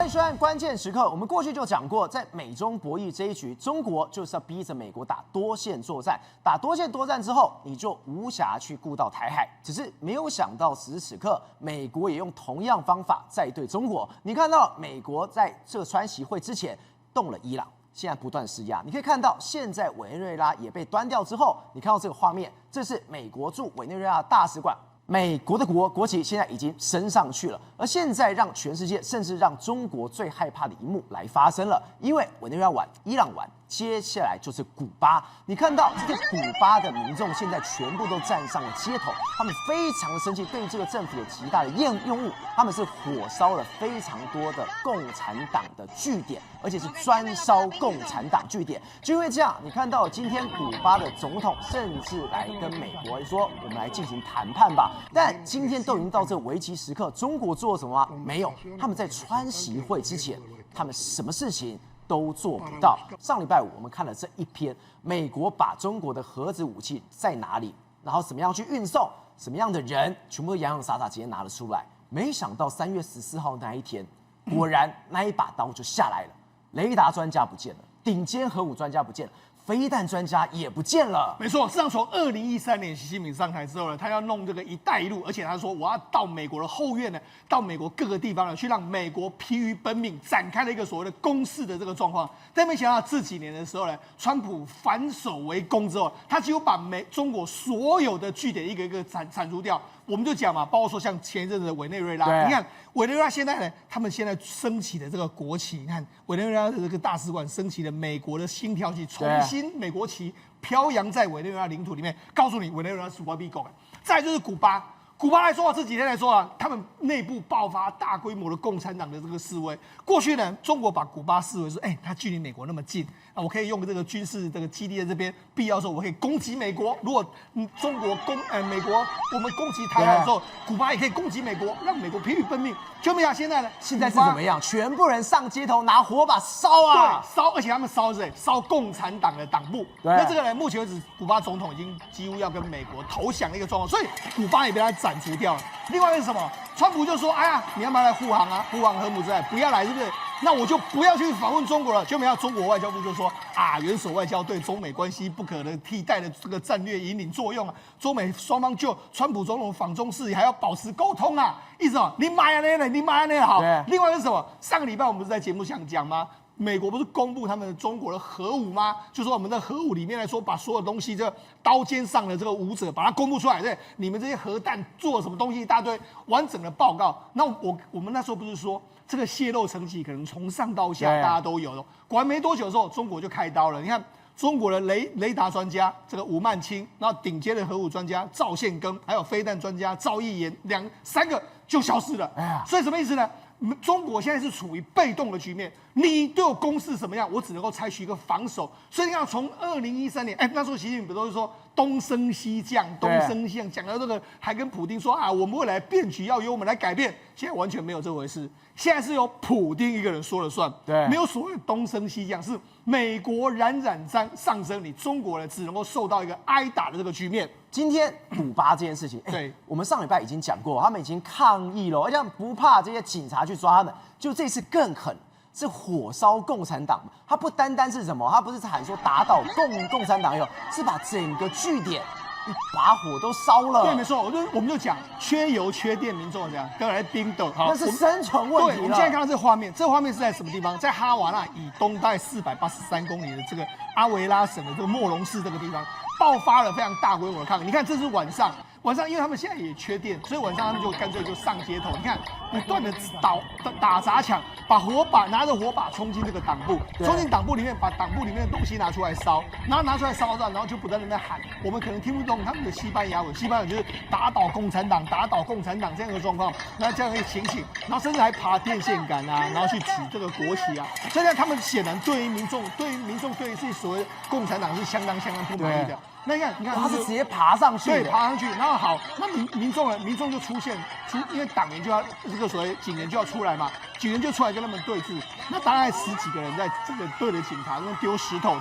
迎收看关键时刻。我们过去就讲过，在美中博弈这一局，中国就是要逼着美国打多线作战。打多线作战之后，你就无暇去顾到台海。只是没有想到，此时此刻，美国也用同样方法在对中国。你看到美国在这个川习会之前动了伊朗，现在不断施压。你可以看到，现在委内瑞拉也被端掉之后，你看到这个画面，这是美国驻委内瑞拉的大使馆。美国的国旗现在已经升上去了，而现在让全世界，甚至让中国最害怕的一幕来发生了，因为委内瑞拉完，伊朗完，接下来就是古巴。你看到这些古巴的民众现在全部都站上了街头，他们非常的生气，对于这个政府有极大的厌恶，他们是火烧了非常多的共产党的据点，而且是专烧共产党据点。就因为这样，你看到今天古巴的总统甚至来跟美国说，我们来进行谈判吧。但今天都已经到这个危急时刻，中国做了什么吗？没有，他们在川习会之前，他们什么事情都做不到。上礼拜五我们看了这一篇，美国把中国的核子武器在哪里，然后怎么样去运送，什么样的人，全部都洋洋洒洒直接拿了出来。没想到3月14号那一天，果然那一把刀就下来了，雷达专家不见了，顶尖核武专家不见了。飞弹专家也不见了。没错，事实上从2013年习近平上台之后呢，他要弄这个“一带一路”，而且他说我要到美国的后院呢，到美国各个地方呢，去让美国疲于奔命，展开了一个所谓的攻势的这个状况。但没想到这几年的时候呢，川普反守为攻之后，他几乎把中国所有的据点一个一个铲除掉。我们就讲嘛，包括说像前一阵子的委内瑞拉，你看委内瑞拉现在呢，他们现在升起的这个国旗，你看委内瑞拉的这个大使馆升起了美国的星条旗，重新美国旗飘扬在委内瑞拉领土里面，告诉你委内瑞拉是我必狗。再来就是古巴。古巴来说，这几天来说啊，他们内部爆发大规模的共产党的这个示威。过去呢，中国把古巴视为说，它距离美国那么近，啊，我可以用这个军事这个基地在这边，必要的时候我可以攻击美国。如果中国美国我们攻击台湾的时候，古巴也可以攻击美国，让美国疲于奔命。就没想现在呢？现在是怎么样？全部人上街头拿火把烧啊！对，烧，而且他们烧是烧共产党的党部。那这个呢，目前为止，古巴总统已经几乎要跟美国投降的一个状况，所以古巴也被他斩除掉了。另外是什么？川普就说：“哎呀，你要不要来护航啊？护航核武之类，不要来，是不是？那我就不要去访问中国了。”就没想到中国外交部就说：“啊，元首外交对中美关系不可能替代的这个战略引领作用啊，中美双方就川普总统访中事宜还要保持沟通啊。”意思哦，你买啊那，你买啊那好。另外是什么？上个礼拜我们不是在节目上讲吗？美国不是公布他们中国的核武吗？就说我们的核武里面来说，把所有东西，这个刀尖上的这个武者，把它公布出来，对，你们这些核弹做了什么东西，一大堆完整的报告。那我们那时候不是说这个泄露成绩可能从上到下大家都有了，果然没多久的时候，中国就开刀了。你看中国的雷达专家这个吴曼清，然后顶尖的核武专家赵宪庚，还有飞弹专家赵毅言，三个就消失了。所以什么意思呢？中国现在是处于被动的局面，你对我攻势怎么样，我只能够采取一个防守。所以你看，从2013年，那时候习近平不都是说东升西降，东升西降，讲到这个，还跟普丁说啊，我们未来变局要由我们来改变。现在完全没有这回事，现在是由普丁一个人说了算，没有所谓的东升西降，是美国冉上升，你中国呢只能够受到一个挨打的这个局面。今天古巴这件事情，对，我们上礼拜已经讲过，他们已经抗议了，而且不怕这些警察去抓他们，就这次更狠，是火烧共产党。他不单单是什么，他不是喊说打倒共产党，是把整个据点一把火都烧了。对，没错，我们就讲缺油缺电，民众这样跟来冰斗，那是生存问题了。对，我们现在看到这个画面，这个画面是在什么地方？在哈瓦那以东大概483公里的这个阿维拉省的这个莫隆市这个地方。爆发了非常大规模的抗议。你看，这是晚上，因为他们现在也缺电，所以晚上他们就干脆就上街头。你看，不断的打砸抢，拿着火把冲进这个党部，冲进党部里面，把党部里面的东西拿出来烧，然后拿出来烧，然后就不断的在喊，我们可能听不懂他们的西班牙文，西班牙就是打倒共产党这样的状况，那这样一个情形，然后甚至还爬电线杆啊，然后去举这个国旗啊。现在他们显然对于民众对于自己所谓共产党是相当不满意的。那你看，他是直接爬上去，对，爬上去，然后好，那民众就因为党员就要这个所谓警员就要出来嘛，警员就出来跟他们对峙，那大概10几个人在这个对着警察，那丢石头，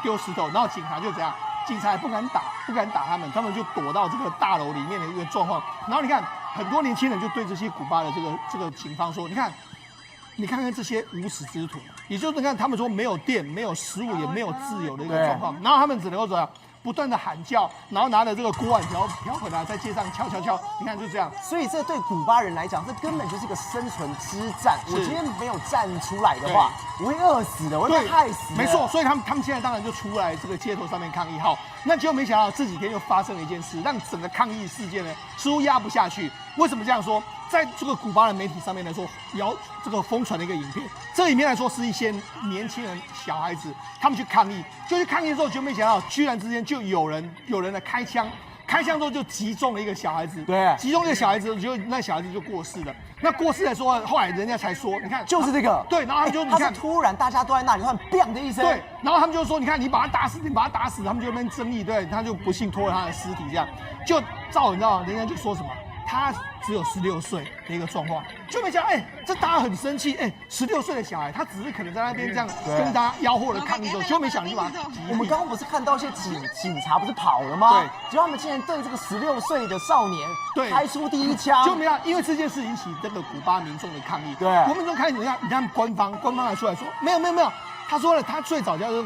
然后警察就怎样，警察也不敢打他们就躲到这个大楼里面的一个状况，然后你看很多年轻人就对这些古巴的这个警方说，你看。你看看这些无耻之徒，也就是你看他们说没有电、没有食物、也没有自由的一个状况，然后他们只能够怎样？不断的喊叫，然后拿着这个锅碗瓢盆啊，在街上敲，你看就这样。所以这对古巴人来讲，这根本就是一个生存之战。我今天没有站出来的话，我会饿死的，我会被害死的。没错，所以他们现在当然就出来这个街头上面抗议。好，那结果没想到这几天又发生了一件事，让整个抗议事件呢似乎压不下去。为什么这样说？在这个古巴的媒体上面来说，这个疯传的一个影片，这个影片来说是一些年轻人、小孩子他们去抗议，就去抗议之后，就没想到居然之间就有人来开枪之后就击中了一个小孩子，对，击中一个小孩子，就那小孩子就过世了。那过世来说，后来人家才说，你看就是这个，对，然后他们就你看突然大家都在那里，突然 bang 的一声，对，然后他们就说，你看你把他打死，他们就在那边争议，对，他就不幸拖了他的尸体，这样就照你知道，人家就说什么。他只有16岁的一个状况，就没想到，这大家很生气，16岁的小孩，他只是可能在那边这样跟大家吆喝的抗议之后，就没想到就把他我们刚刚不是看到一些警察不是跑了吗？对，结果他们竟然对这个16岁的少年开出第一枪，就没有，因为这件事引起这个古巴民众的抗议。对，国民众开始你看官方还出来说，没有，他说了，他最早叫做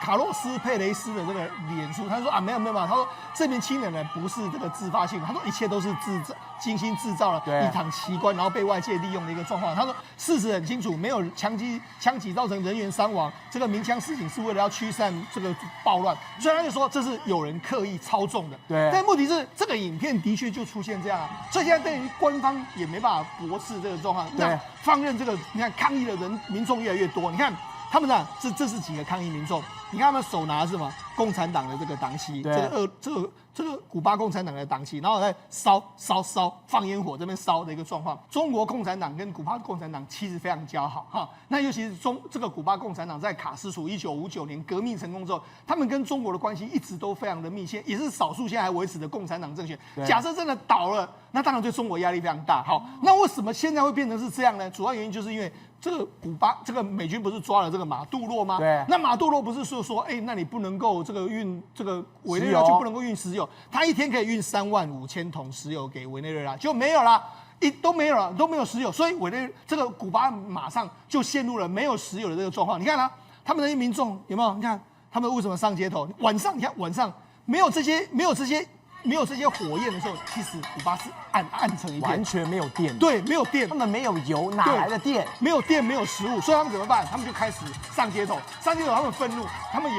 卡洛斯佩雷斯的这个脸书，他说没有，他说这名青年呢不是这个自发性，他说一切都是精心制造了一场奇观，然后被外界利用的一个状况。他说事实很清楚，没有枪击造成人员伤亡，这个鸣枪示警是为了要驱散这个暴乱，所以他就说这是有人刻意操纵的。对，但目的是这个影片的确就出现这样所以现在对于官方也没办法驳斥这个状况，那放任这个你看抗议的民众越来越多，你看。他们呢，这是几个抗议民众？你看他们手拿什么？共产党的这个党旗，这个古巴共产党的党旗，然后在烧放烟火，这边烧的一个状况。中国共产党跟古巴共产党其实非常交好哈。那尤其是这个古巴共产党在卡斯楚1959年革命成功之后，他们跟中国的关系一直都非常的密切，也是少数现在还维持的共产党政权。假设真的倒了，那当然对中国压力非常大。好，那为什么现在会变成是这样呢？主要原因就是因为。这个古巴，这个美军不是抓了这个马杜洛吗？对。那马杜洛不是说，那你不能够这个运这个委内瑞拉就不能够运石油，他一天可以运35000桶石油给委内瑞拉，就没有啦，都没有了，都没有石油，所以这个古巴马上就陷入了没有石油的这个状况。你看他们那些民众有没有？你看他们为什么上街头？晚上你看晚上没有这些火焰的时候，其实古巴是暗成一片，完全没有电。对，没有电，他们没有油，哪来的电？没有电，没有食物，所以他们怎么办？他们就开始上街头，他们愤怒，他们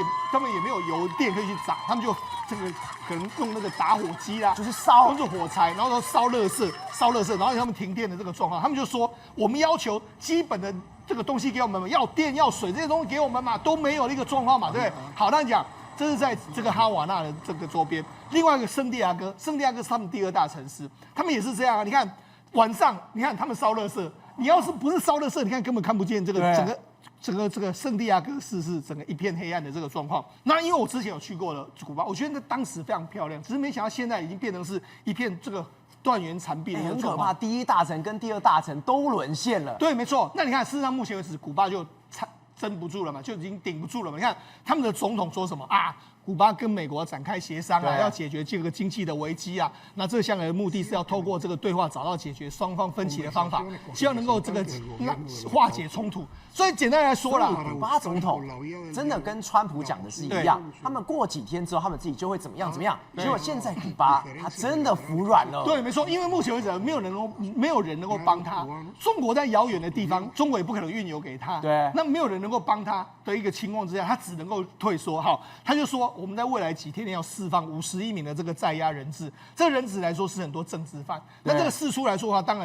也没有油电可以去炸，他们就这个可能用那个打火机啦，就是烧，用火柴，然后烧垃圾，然后他们停电的这个状况，他们就说我们要求基本的这个东西给我们嘛，要电要水这些东西给我们嘛，都没有的一个状况嘛，对不对？好，那你讲。这是在这个哈瓦那的这个周边，另外一个圣地亚哥是他们第2大城市，他们也是这样啊。你看晚上，你看他们烧垃圾，你要是不是烧垃圾，你看根本看不见这个整个这个圣地亚哥市是整个一片黑暗的这个状况。那因为我之前有去过了古巴，我觉得那当时非常漂亮，只是没想到现在已经变成是一片这个断垣残壁的一个状况。很可怕，第1大城跟第2大城都沦陷了。对，没错。那你看，事实上目前为止，古巴就撑不住了嘛，就已经顶不住了嘛。你看他们的总统说什么啊？古巴跟美国展开协商啊，要解决这个经济的危机啊。那这项的目的是要透过这个对话找到解决双方分歧的方法，希望能够这个化解冲突。所以简单来说啦，古巴总统真的跟川普讲的是一样，他们过几天之后，他们自己就会怎么样。结果现在古巴他真的服软了。对，没错，因为目前为止没有人能够帮他。中国在遥远的地方，中国也不可能运油给他。对，那没有人能够帮他的一个情况之下，他只能够退缩。好，他就说我们在未来几天内要释放51名的这个在押人质。这个人质来说是很多政治犯。那这个释出来说的话，当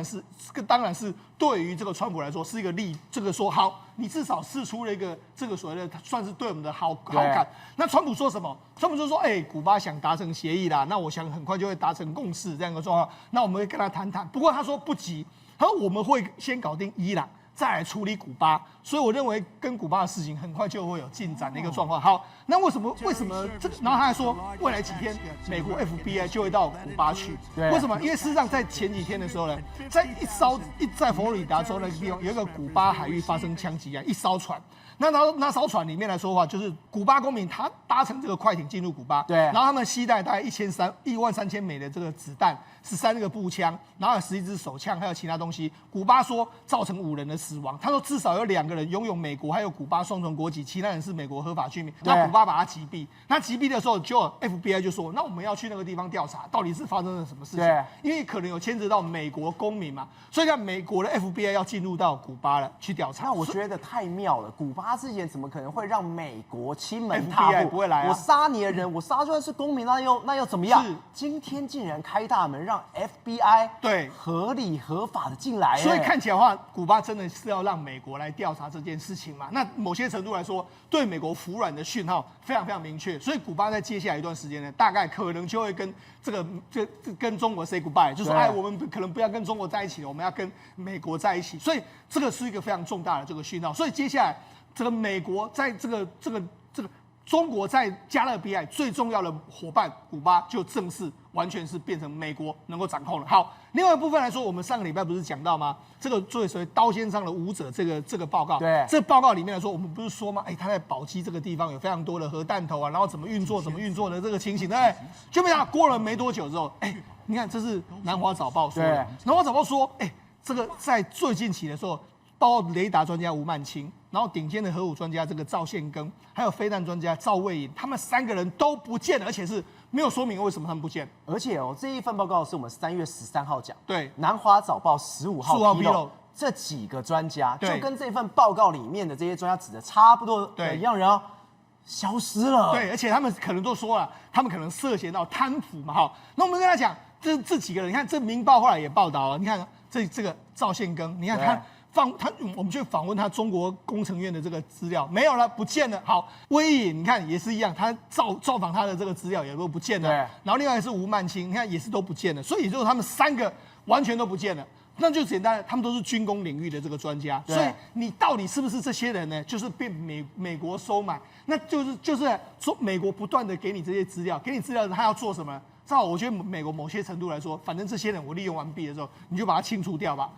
然是对于这个川普来说是一个这个说好。你至少释出了一个这个所谓的算是对我们的好感。那川普说什么？川普就说：“古巴想达成协议啦，那我想很快就会达成共识这样一个状况。那我们会跟他谈谈。不过他说不急，他说我们会先搞定伊朗，再来处理古巴。所以我认为跟古巴的事情很快就会有进展的一个状况。好，那为什么这？然后他还说，未来几天美国 FBI 就会到古巴去。为什么？因为事实上在前几天的时候呢，在佛罗里达州那个地方有一个古巴海域发生枪击案，一艘船。那艘船里面来说的话，就是古巴公民他搭乘这个快艇进入古巴，对，然后他们携带大概13000枚的这个子弹，13个步枪，然后有11支手枪，还有其他东西。古巴说造成5人的死死亡。他说至少有2个人拥有美国还有古巴双重国籍，其他人是美国合法居民。那古巴把他击毙，那击毙的时候，就 FBI 就说，那我们要去那个地方调查，到底是发生了什么事情？因为可能有牵扯到美国公民嘛，所以呢，美国的 FBI 要进入到古巴了去调查。那我觉得太妙了，古巴之前怎么可能会让美国亲门踏户？不会来啊！我杀你的人，我杀就算是公民，那又怎么样？今天竟然开大门让 FBI 对合理合法的进来，所以看起来的话，古巴真的是要让美国来调查这件事情嘛？那某些程度来说，对美国服软的讯号非常非常明确。所以古巴在接下来一段时间呢，大概可能就会跟跟中国 say goodbye， 就说哎，我们可能不要跟中国在一起了，我们要跟美国在一起。所以这个是一个非常重大的这个讯号。所以接下来这个美国在这个中国在加勒比海最重要的伙伴古巴就正式完全是变成美国能够掌控了。好，另外一部分来说，我们上个礼拜不是讲到吗？这个所谓刀尖上的舞者这个报告，对，这个报告里面来说，我们不是说吗？他在宝鸡这个地方有非常多的核弹头啊，然后怎么运作的这个情形，对不对？就没想到过了没多久之后，你看这是南华早报说的，南华早报说，这个在最近期的时候，包括雷达专家吴曼清，然后顶尖的核武专家这个赵宪庚，还有飞弹专家赵卫颖，他们3个人都不见了，而且是没有说明为什么他们不见。而且这一份报告是我们3月13号讲，对，南华早报15号披露这几个专家，就跟这份报告里面的这些专家指的差不多的一样人消失了。对，而且他们可能都说了，他们可能涉嫌到贪腐嘛，哈。那我们跟他讲，这几个人，你看这《明报》后来也报道了，你看这个赵宪庚，你看我们去访问他中国工程院的这个资料没有了，不见了。好，威颖你看也是一样，他造访他的这个资料也都不见了。然后另外是吴曼清，你看也是都不见了。所以也就是他们3个完全都不见了。那就简单，他们都是军工领域的这个专家。所以你到底是不是这些人呢？就是被美国收买，那就是说美国不断的给你这些资料，给你资料他要做什么？照我觉得美国某些程度来说，反正这些人我利用完毕的时候，你就把他清除掉吧。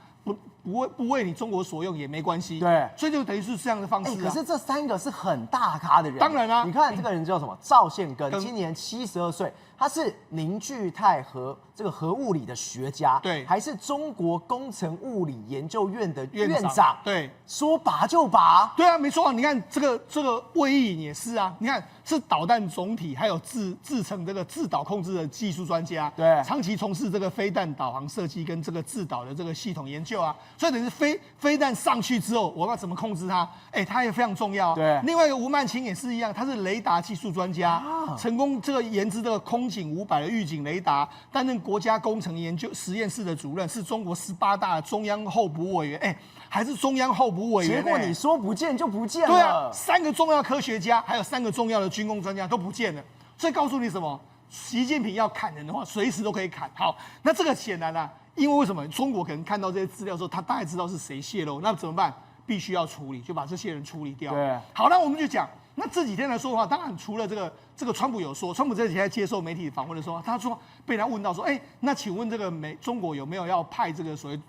不为你中国所用也没关系，对，所以就等于是这样的方式。可是这3个是很大咖的人，当然啦。你看这个人叫什么？赵宪庚，今年72岁，他是凝聚态核物理的学家，对，还是中国工程物理研究院的院长，对，说拔就拔，对啊，没错啊。你看这个魏颖也是啊，你看是导弹总体还有制成这个制导控制的技术专家，对，长期从事这个飞弹导航设计跟这个制导的这个系统研究啊，所以等于飞弹上去之后，我要怎么控制它？它也非常重要。对，另外一个吴曼清也是一样，他是雷达技术专家，成功这个研制这个空警500的预警雷达，担任国家工程研究实验室的主任，是中国18大中央候补委员，还是中央候补委员。结果你说不见就不见了。对啊，3个重要科学家，还有3个重要的军工专家都不见了。所以告诉你什么？习近平要砍人的话，随时都可以砍。好，那这个显然啊，因为为什么中国可能看到这些资料之后，他大概知道是谁泄露，那怎么办？必须要处理，就把这些人处理掉。对，好，那我们就讲，那这几天来说的话，当然除了这个川普有说，川普这几天接受媒体访问的时候，他说被他问到说，那请问这个中国有没有要派这个所谓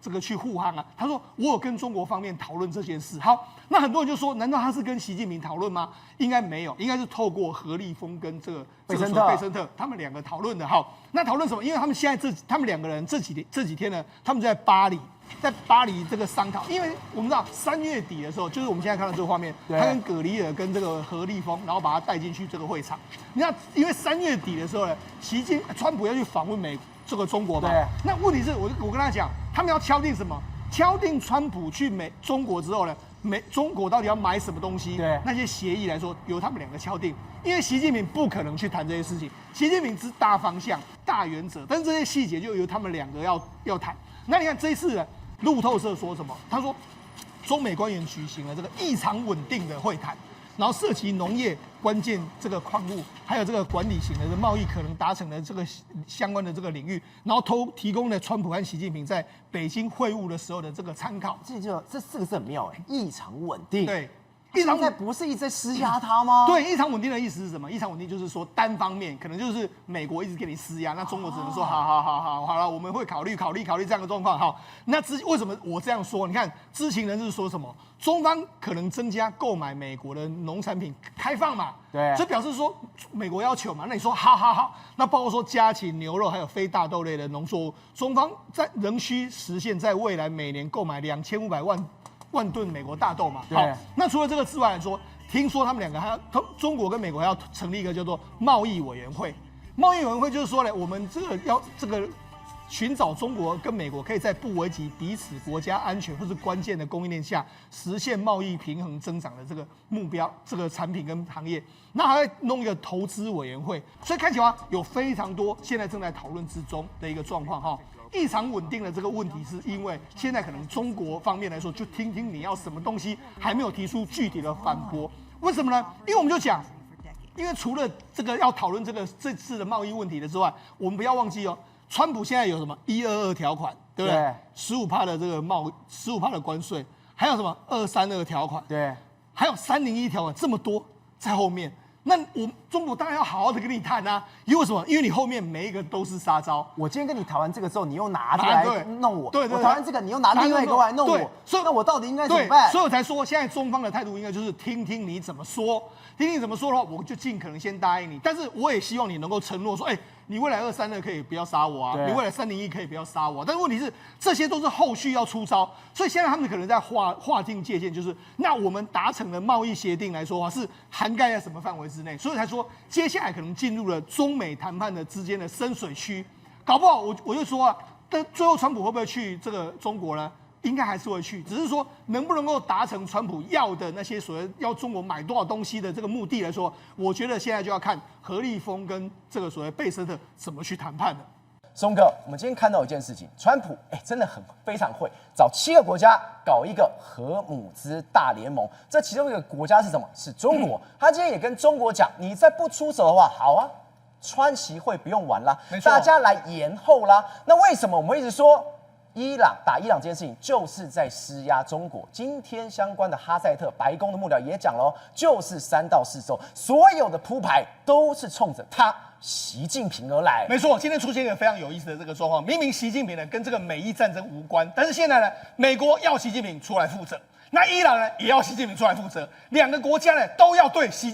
这个去护航啊？他说我有跟中国方面讨论这件事。好，那很多人就说，难道他是跟习近平讨论吗？应该没有，应该是透过何立峰跟这个贝森特他们2个讨论的。好，那讨论什么？因为他们现在他们2个人这几天呢，他们在巴黎这个商讨，因为我们知道3月底的时候，就是我们现在看到这个画面，他跟葛黎尔跟这个何立峰，然后把他带进去这个会场。你看，因为3月底的时候呢，川普要去访问这个中国嘛，那问题是我跟他讲，他们要敲定什么？敲定川普去中国之后呢，中国到底要买什么东西？对，那些协议来说，由他们2个敲定，因为习近平不可能去谈这些事情，习近平是大方向、大原则，但是这些细节就由他们2个要谈。那你看这一次呢，路透社说什么？他说，中美官员举行了这个异常稳定的会谈，然后涉及农业关键这个矿物，还有这个管理型的贸易可能达成的这个相关的这个领域，然后提供了川普和习近平在北京会晤的时候的这个参考。这4个字很妙异常稳定。对。现在不是一直在施压他吗？对，异常稳定的意思是什么？异常稳定就是说单方面，可能就是美国一直给你施压，那中国只能说好了，我们会考虑这样的状况。好，那为什么我这样说？你看知情人士说什么？中方可能增加购买美国的农产品开放嘛？对，所以表示说美国要求嘛，那你说好，那包括说家禽、牛肉还有非大豆类的农作物，中方仍需实现在未来每年购买2500万吨美国大豆嘛。好，那除了这个之外来说，听说他们两个中国跟美国还要成立一个叫做贸易委员会。贸易委员会就是说呢，我们这个寻找中国跟美国可以在不危及彼此国家安全或是关键的供应链下，实现贸易平衡增长的这个目标，这个产品跟行业，那还会弄一个投资委员会，所以看起来有非常多现在正在讨论之中的一个状况哈。异常稳定的这个问题，是因为现在可能中国方面来说，就听听你要什么东西，还没有提出具体的反驳。为什么呢？因为我们就讲，因为除了这个要讨论这次的贸易问题的之外，我们不要忘记哦。川普现在有什么122条款，对不对？15%的这个15%的关税，还有什么232条款，对，还有301条款，这么多在后面。那中国当然要好好的跟你谈啊，因为什么？因为你后面每一个都是杀招。我今天跟你谈完这个之后，你又拿这个来弄我，对，我谈完这个，你又拿另外一个来弄我，所以那我到底应该怎么办？所以我才说，现在中方的态度应该就是听听你怎么说，听听你怎么说的话，我就尽可能先答应你，但是我也希望你能够承诺说，你未来232可以不要杀我啊，你未来301可以不要杀我啊。但是问题是，这些都是后续要出招，所以现在他们可能在划定界限，就是那我们达成的贸易协定来说啊，是涵盖在什么范围之内，所以才说接下来可能进入了中美谈判的之间的深水区，搞不好我就说啊，但最后川普会不会去这个中国呢？应该还是会去，只是说能不能够达成川普要的那些所谓要中国买多少东西的这个目的来说，我觉得现在就要看何立峰跟这个所谓贝斯特怎么去谈判的。松哥，我们今天看到一件事情，川普真的非常会找7个国家搞一个核姆兹大联盟，这其中一个国家是什么？是中国。他今天也跟中国讲，你再不出手的话，好啊，川习会不用玩啦，大家来延后啦。那为什么我们会一直说？打伊朗这件事情就是在施压中国。今天相关的哈塞特白宫的幕僚也讲了，就是3到4周，所有的铺排都是冲着他习近平而来。没错，今天出现一个非常有意思的这个状况，明明习近平呢跟这个美伊战争无关，但是现在呢，美国要习近平出来负责。那伊朗呢，也要习近平出来负责，两个国家呢都要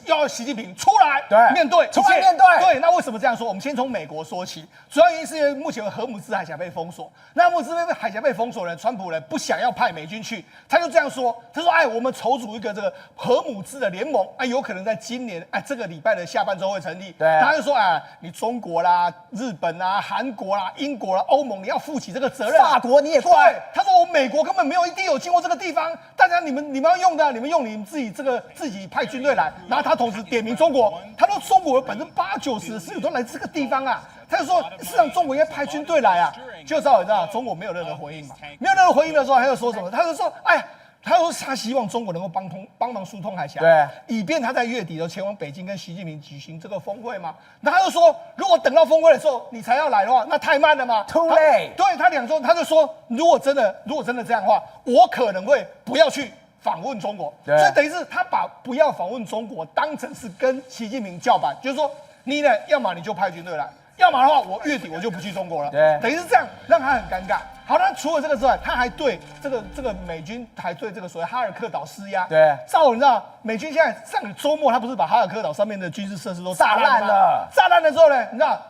要习近平出来面对，出来面对。对，那为什么这样说？我们先从美国说起，主要原因是因为目前荷姆兹海峡被封锁。那荷姆兹海峡被封锁呢，川普呢不想要派美军去，他就这样说，他说：“我们筹组一个这个荷姆兹的联盟，有可能在今年这个礼拜的下半周会成立。”对，他就说：“你中国啦、日本啦、韩国啦、英国啦、欧盟，你要负起这个责任。法国你也对。”他说：“我美国根本没有一滴有经过这个地方。”大家你们要用的，你们用你们自己派军队来，然后他同时点名中国，他说中国有80%-90%的石油都来自这个地方啊，他就说事实上中国应该派军队来啊，就知道中国没有任何回应嘛，没有任何回应的时候，他又说什么？他就说他希望中国能够帮忙疏通海峡，对，以便他在月底的前往北京跟习近平举行这个峰会嘛。那他就说，如果等到峰会的时候你才要来的话，那太慢了嘛 ，too late。对他他就说，如果真的这样的话，我可能会不要去访问中国。所以等于是他把不要访问中国当成是跟习近平叫板，就是说你呢，要么你就派军队来，要么的话我月底我就不去中国了。对，等于是这样，让他很尴尬。好，那除了这个之外，他还对这个美军还对这个所谓哈尔克岛施压。对，你知道，美军现在上个周末他不是把哈尔克岛上面的军事设施都炸烂了？炸烂了之后呢，你知道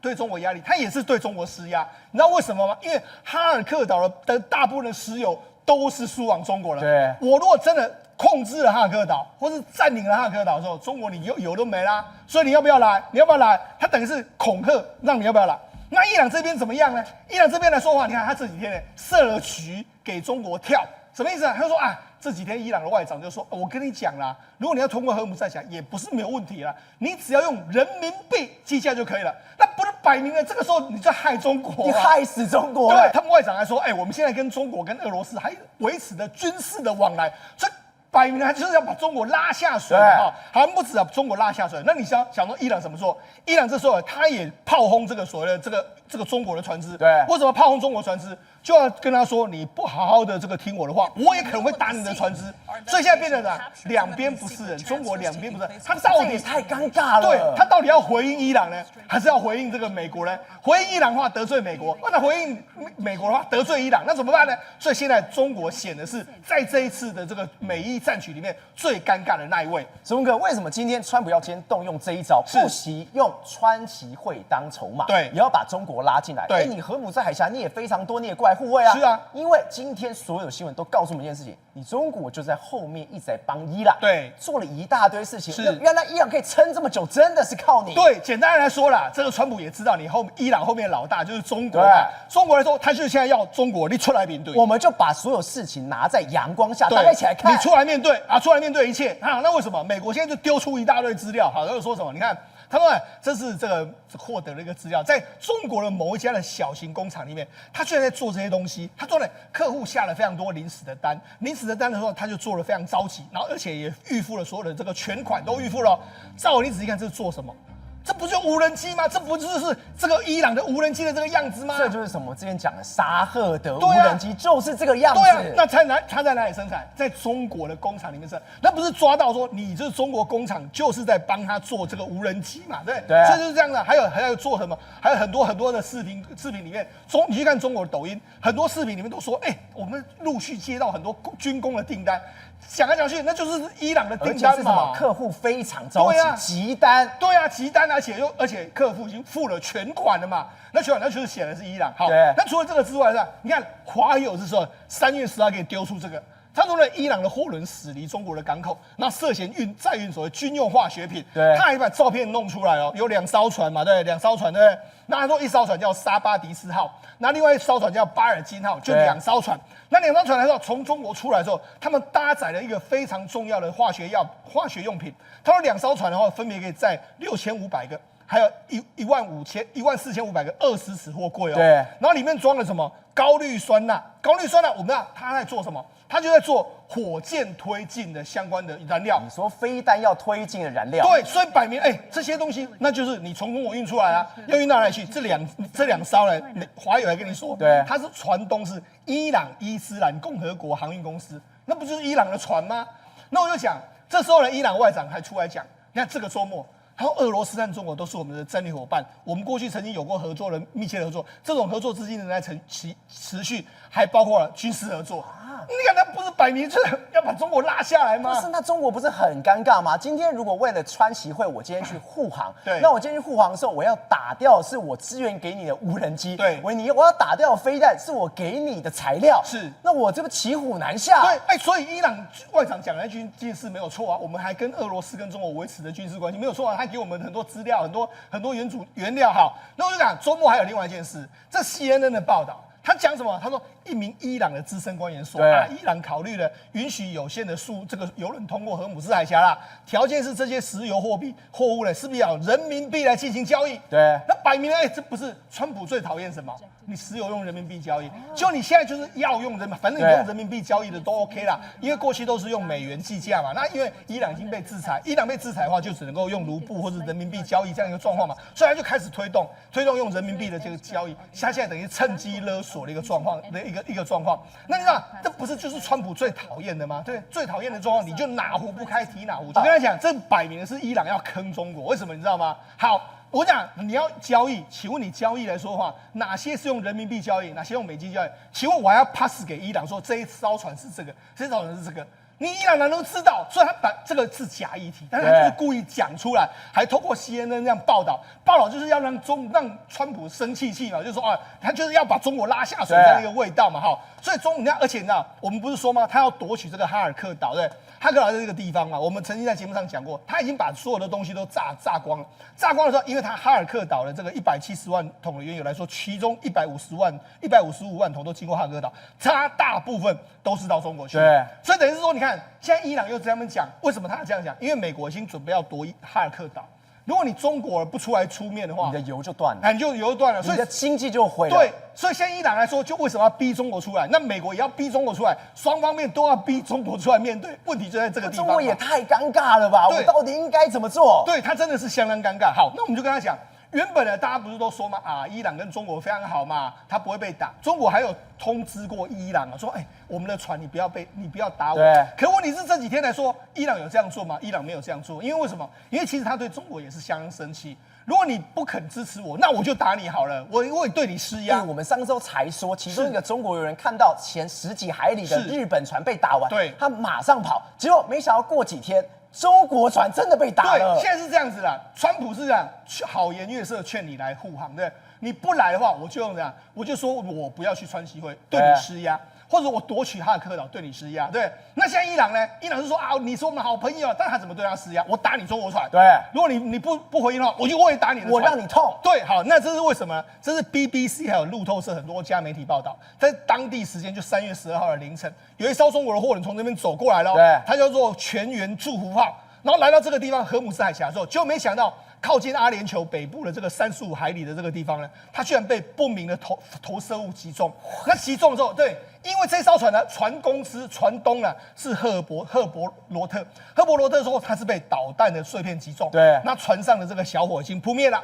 对中国压力，他也是对中国施压。你知道为什么吗？因为哈尔克岛的大部分的石油都是输往中国了。对，我如果真的控制了哈尔克岛，或是占领了哈尔克岛的时候，中国你油都没啦，所以你要不要来？他等于是恐吓，让你要不要来？那伊朗这边怎么样呢？伊朗这边来说话，你看他这几天呢设了局给中国跳，什么意思啊？他说这几天伊朗的外长就说，我跟你讲啦，如果你要通过荷姆斯海峡，也不是没有问题啦，你只要用人民币计价就可以了。那不是摆明了这个时候你在害中国，你害死中国。对，他们外长还说，我们现在跟中国跟俄罗斯还维持的军事的往来，所以摆明了就是要把中国拉下水哈。好，不止中国拉下水，那你想说伊朗怎么做？伊朗这时候他也炮轰这个所谓的这这个中国的船只？对，为什么炮轰中国船只？就要跟他说，你不好好的这个听我的话，我也可能会打你的船只。所以现在变成了两边不是人，中国两边不是人，他到底太尴尬了。对，他到底要回应伊朗呢，还是要回应这个美国呢？回应伊朗的话得罪美国，那回应美国的话得罪伊朗，那怎么办呢？所以现在中国显得是在这一次的这个美伊战局里面最尴尬的那一位。石文哥，为什么今天川普要今天动用这一招，不惜用川崎会当筹码，对，也要把中国拉进来？对，你核武在海峡你也非常多，你也过来护卫啊。是啊，因为今天所有新闻都告诉我们一件事情，你中国就在后面一直在帮伊朗，对，做了一大堆事情。是，原来伊朗可以撑这么久，真的是靠你。对，简单来说啦，这个川普也知道你伊朗后面老大就是中国嘛。中国来说，他就现在要中国你出来面对，我们就把所有事情拿在阳光下，大家一起来看。你出来面对啊，出来面对一切啊。那为什么美国现在就丢出一大堆资料？好，他就说什么？你看。他说：“这是这个获得了一个资料，在中国的某一家的小型工厂里面，他居然在做这些东西。他做了客户下了非常多临时的单，临时的单的时候，他就做了非常着急，然后而且也预付了所有的这个全款都预付了。赵文，你仔细看这是做什么？这不就无人机吗？这不就是这个伊朗的无人机的这个样子吗？这就是什么？我之前讲的沙赫德无人机就是这个样子。对啊，那它在哪里生产？在中国的工厂里面生产。那不是抓到说你这中国工厂就是在帮他做这个无人机嘛？对，所以就是这样的。还有做什么？还有很多的视频里面，你去看中国的抖音，很多视频里面都说，我们陆续接到很多军工的订单。讲来讲去，那就是伊朗的订单嘛。客户非常着急，急单。对啊，急单，而且客户已经付了全款了嘛。那全款那就是显然是伊朗。好，那除了这个之外呢？你看华友是说3月10号给丢出这个，他说呢，伊朗的货轮驶离中国的港口，那涉嫌载运所谓军用化学品。对，他还把照片弄出来哦，有2艘船嘛，对，2艘船对不对？那他说一艘船叫沙巴迪斯号，那另外一艘船叫巴尔金号，就2艘船。那2艘船来说，从中国出来之后，他们搭载了一个非常重要的化学用品。他说2艘船的话，分别可以载6500个，还有14500个20尺货柜哦。对，然后里面装了什么？高氯酸钠。高氯酸钠，我们知道它在做什么？它就在做火箭推进的相关的燃料。你说飞弹要推进的燃料？对，所以摆明这些东西，那就是你从中国运出来啊，要运到哪里去？这两艘呢？华友来跟你说，对，它是船东是伊朗伊斯兰共和国航运公司，那不就是伊朗的船吗？那我就讲，这时候呢，伊朗外长还出来讲，你看这个周末。他说：“俄罗斯和中国都是我们的战略伙伴，我们过去曾经有过合作的密切的合作，这种合作至今仍在持续，还包括了军事合作。你看，那不是摆明就是要把中国拉下来吗？不是，那中国不是很尴尬吗？今天如果为了川崎会，我今天去护航，对，那我今天去护航的时候，我要打掉是我支援给你的无人机，对，我要打掉飞弹是我给你的材料，是，那我这不骑虎难下？对，所以伊朗外长讲的那件事没有错啊，我们还跟俄罗斯跟中国维持的军事关系没有错啊，他给我们很多资料，很多原料。好，那我就讲周末还有另外一件事，这 CNN 的报道。他讲什么？他说，一名伊朗的资深官员说伊朗考虑了允许有限的这个油轮通过荷姆斯海峡啦，条件是这些石油货物呢，是不是要人民币来进行交易？对，那摆明了，这不是川普最讨厌什么？你石油用人民币交易，就你现在就是要用反正你用人民币交易的都 OK 啦，因为过去都是用美元计价嘛。那因为伊朗已经被制裁，伊朗被制裁的话，就只能够用卢布或者人民币交易这样一个状况嘛，所以他就开始推动用人民币的这个交易，他现在等于趁机勒索的一个状况一个状况。那你知道这不是就是川普最讨厌的吗？对，最讨厌的状况，你就哪壶不开提哪壶。我跟他讲，这摆明的是伊朗要坑中国，为什么你知道吗？好。我讲你要交易，请问你交易来说的话，哪些是用人民币交易，哪些用美金交易？请问我还要 pass 给伊朗说这一艘船是这个，这艘船是这个？你伊朗人都知道，所以他把这个是假议题，但是他就是故意讲出来，还透过 CNN 这样报道就是要让川普生气嘛，就是说他就是要把中国拉下水这样一个味道嘛，哈。所以你看，而且你知道，我们不是说吗？他要夺取这个哈尔克岛，对，哈尔克岛这个地方嘛，我们曾经在节目上讲过，他已经把所有的东西都炸光了。炸光的时候，因为他哈尔克岛的这个170万桶的原油来说，其中155万桶都经过哈尔克岛，它大部分都是到中国去。对，所以等于是说，你看现在伊朗又这样讲，为什么他这样讲？因为美国已经准备要夺哈尔克岛。如果你中国不出来出面的话，你的油就断了，你就油断了，所以你的经济就毁了。对，所以现在伊朗来说，就为什么要逼中国出来？那美国也要逼中国出来，双方面都要逼中国出来面对。问题就在这个地方。中国也太尴尬了吧？我到底应该怎么做？对他真的是相当尴尬。好，那我们就跟他讲，原本呢，大家不是都说嘛，伊朗跟中国非常好嘛，他不会被打。中国还有通知过伊朗啊，说，我们的船你不要打我。对。可问题是这几天来说，伊朗有这样做吗？伊朗没有这样做，因为为什么？因为其实他对中国也是相当生气。如果你不肯支持我，那我就打你好了，我也对你施压。我们上周才说，其中一个中国有人看到前10几海里的日本船被打完，对，他马上跑，结果没想到过几天。中国船真的被打了。对，现在是这样子啦。川普是这样，好言悦色劝你来护航，对，你不来的话，我就用这样，我就说我不要去川西会，对你施压，或者我夺取哈克岛对你施压，对。那现在伊朗呢？伊朗是说你是我们的好朋友，但他怎么对他施压？我打你中国船，对。如果你不回应的话，我也打你的船，我让你痛。对，好，那这是为什么呢？这是 BBC 还有路透社很多家媒体报道，在当地时间就3月12号的凌晨，有一艘中国的货轮从这边走过来了，对，它叫做全员祝福号。然后来到这个地方荷姆斯海峡之后，就没想到靠近阿联酋北部的这个35海里的这个地方呢，它居然被不明的投射物击中。那击中之后，对，因为这艘船呢，船公司船东呢是赫伯罗特说它是被导弹的碎片击中。对，那船上的这个小火已经扑灭了。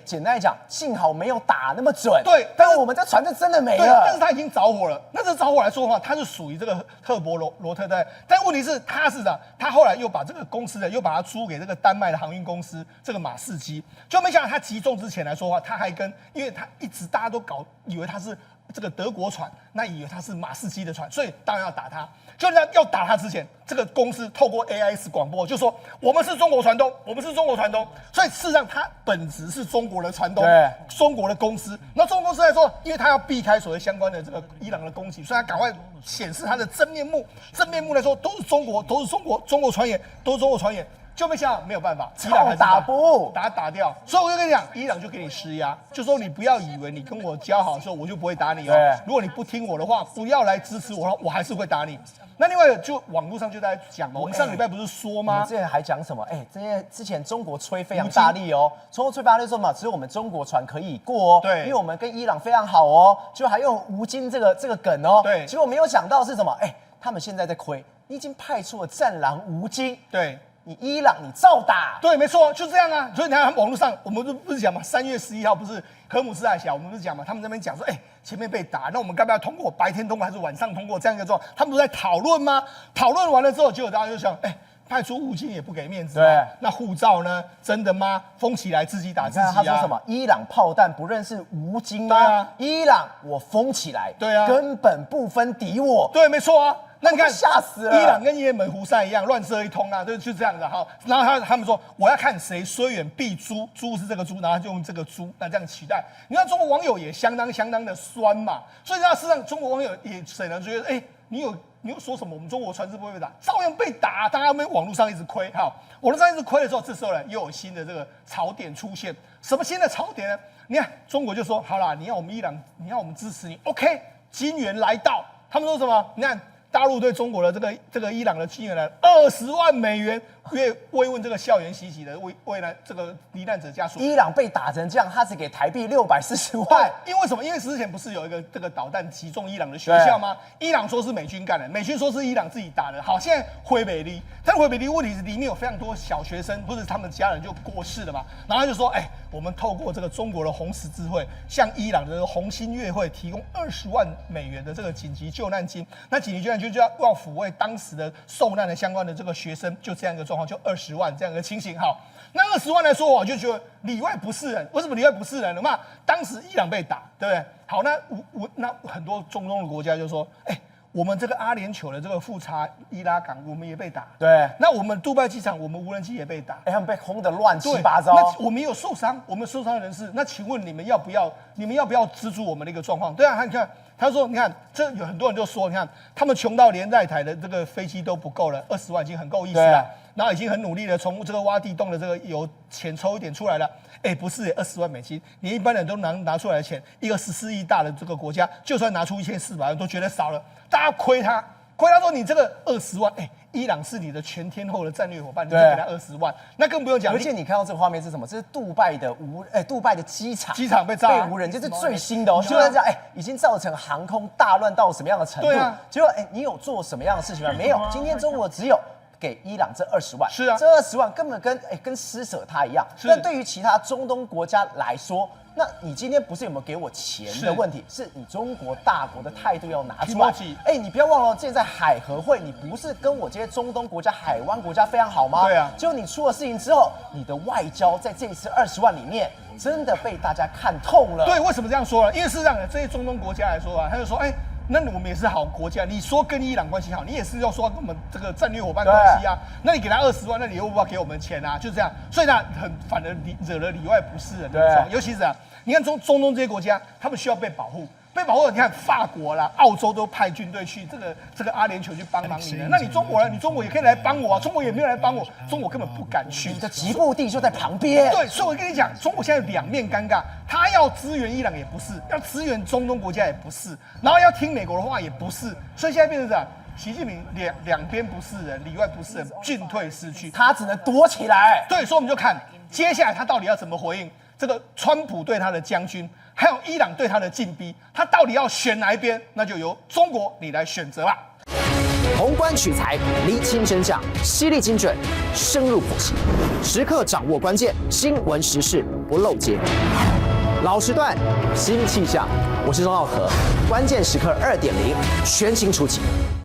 简单来讲，幸好没有打那么准。对，但是我们这船就真的没了。对，但是它已经着火了。那这着火来说的话，它是属于这个赫伯罗特的。但问题是，他后来又把这个公司又把它租给这个丹麦的航运公司这个马士基，就没想到他击中之前来说的话，他还因为他一直大家都以为他是这个德国船，那以为他是马士基的船，所以当然要打他。就在要打他之前，这个公司透过 AIS 广播就说我们是中国船东，我们是中国船东。所以事实上他本质是中国的船东，中国的公司。那中国公司来说，因为他要避开所谓相关的这个伊朗的攻击，所以他赶快显示他的真面目。真面目来说都是中国船员，都是中国船员。就没想到没有办法，伊朗还是把他打掉。所以我就跟你讲，伊朗就给你施压，就说你不要以为你跟我交好的时候我就不会打你哦。如果你不听我的话，不要来支持我，我还是会打你。那另外就网络上就在讲嘛，我们上礼拜不是说吗？我们之前还讲什么？之前中国吹非常大力哦，中国吹非常大力说嘛，只有我们中国船可以过哦，对，因为我们跟伊朗非常好哦，就还用吴京这个梗哦，对，结果没有想到是什么？他们现在在亏，你已经派出了战狼吴京，对。你伊朗你照打，对，没错，就这样啊。所以你看网络上，我们不是讲嘛，3月11号不是荷姆斯海峡，我们不是讲嘛，他们那边讲说，前面被打，那我们该不要通过？白天通过还是晚上通过？这样一个状况，他们不是在讨论吗？讨论完了之后，结果大家就想，派出吴京也不给面子，对，那护照呢？真的吗？封起来自己打自己啊？他说什么？伊朗炮弹不认识吴京吗？对啊，伊朗我封起来，对啊，根本不分敌我，对，没错啊。那你看，吓死了！伊朗跟也门胡塞一样，乱射一通啊，就这样的哈。然后他们说，我要看谁虽远必诛，诛是这个诛，然后就用这个诛，那这样取代。你看中国网友也相当的酸嘛，所以事实上中国网友也显然觉得，你有说什么？我们中国船只不会被打，照样被打。大家网络上一直亏，哈，网络上一直亏的时候，这时候呢又有新的这个槽点出现。什么新的槽点呢？你看中国就说，好啦，你要我们伊朗，你要我们支持你 ，OK， 金援来到，他们说什么？你看。大陆对中国的这个伊朗的金援来20万美元，慰问这个校园袭击的为了这个罹难者家属。伊朗被打成这样，他只给台币640万。因为什么？因为之前不是有一个这个导弹击中伊朗的学校吗？伊朗说是美军干的，美军说是伊朗自己打的。好，现在回北利，但回北利问题是里面有非常多小学生或者他们家人就过世了嘛，然后他就说，我们透过这个中国的红十字会向伊朗的红新月会提供20万美元的这个紧急救难金，那紧急救难金就要抚慰当时的受难的相关的这个学生，就这样一个状况，就20万这样一个情形。好，那20万来说，我就觉得里外不是人。为什么里外不是人？嘛，当时伊朗被打，对不对？好，那很多中东的国家就说，我们这个阿联酋的这个富查伊拉港，我们也被打。对，那我们杜拜机场，我们无人机也被打。他们被轰得乱七八糟。那我们也有受伤，我们受伤的人士。那请问你们要不要资助我们的一个状况？对啊，你看。他说：“你看，这有很多人就说，你看他们穷到连在台的这个飞机都不够了，20万已经很够意思了，然后已经很努力的从这个挖地洞的这个有钱抽一点出来了。不是20万美金，你一般人都拿出来的钱，一个14亿大的这个国家，就算拿出1400万都觉得少了，大家亏他说你这个20万，伊朗是你的全天候的战略伙伴，你就给他20万，那更不用讲。而且你看到这个画面是什么？这是杜拜的杜拜的机场被炸，被无人机，这是最新的哦。就在这样，已经造成航空大乱到什么样的程度？对啊，结果你有做什么样的事情吗？没有。今天中国只有给伊朗这20万，是啊，这20万根本跟施舍他一样。但对于其他中东国家来说，那你今天不是有没有给我钱的问题，是你中国大国的态度要拿出来。你不要忘了，现在海合会，你不是跟我这些中东国家、海湾国家非常好吗？对啊。结果你出了事情之后，你的外交在这一次20万里面真的被大家看痛了。对，为什么这样说呢？因为事实上呢，这些中东国家来说啊，他就说，那我们也是好国家。你说跟伊朗关系好，你也是要说跟我们这个战略伙伴关系啊。那你给他20万，那你又不要给我们钱啊？就这样，所以呢，反而惹了里外不是人的状况。尤其是你看中东这些国家，他们需要被保护。被保护，你看法国啦、澳洲都派军队去这个阿联酋去帮忙你呢。那你中国呢？你中国也可以来帮我啊！中国也没有来帮我，中国根本不敢去。你的吉布地就在旁边。对，所以我跟你讲，中国现在两面尴尬，他要支援伊朗也不是，要支援中东国家也不是，然后要听美国的话也不是，所以现在变成这样。习近平两边不是人，里外不是人，进退失据，他只能躲起来。对，所以我们就看接下来他到底要怎么回应这个川普对他的将军，还有伊朗对他的禁逼，他到底要选哪一边？那就由中国你来选择吧。宏观取材，厘清真相，犀利精准，深入剖析，时刻掌握关键新闻时事，不漏接。老时段，新气象，我是钟浩和，关键时刻2.0，全新出击。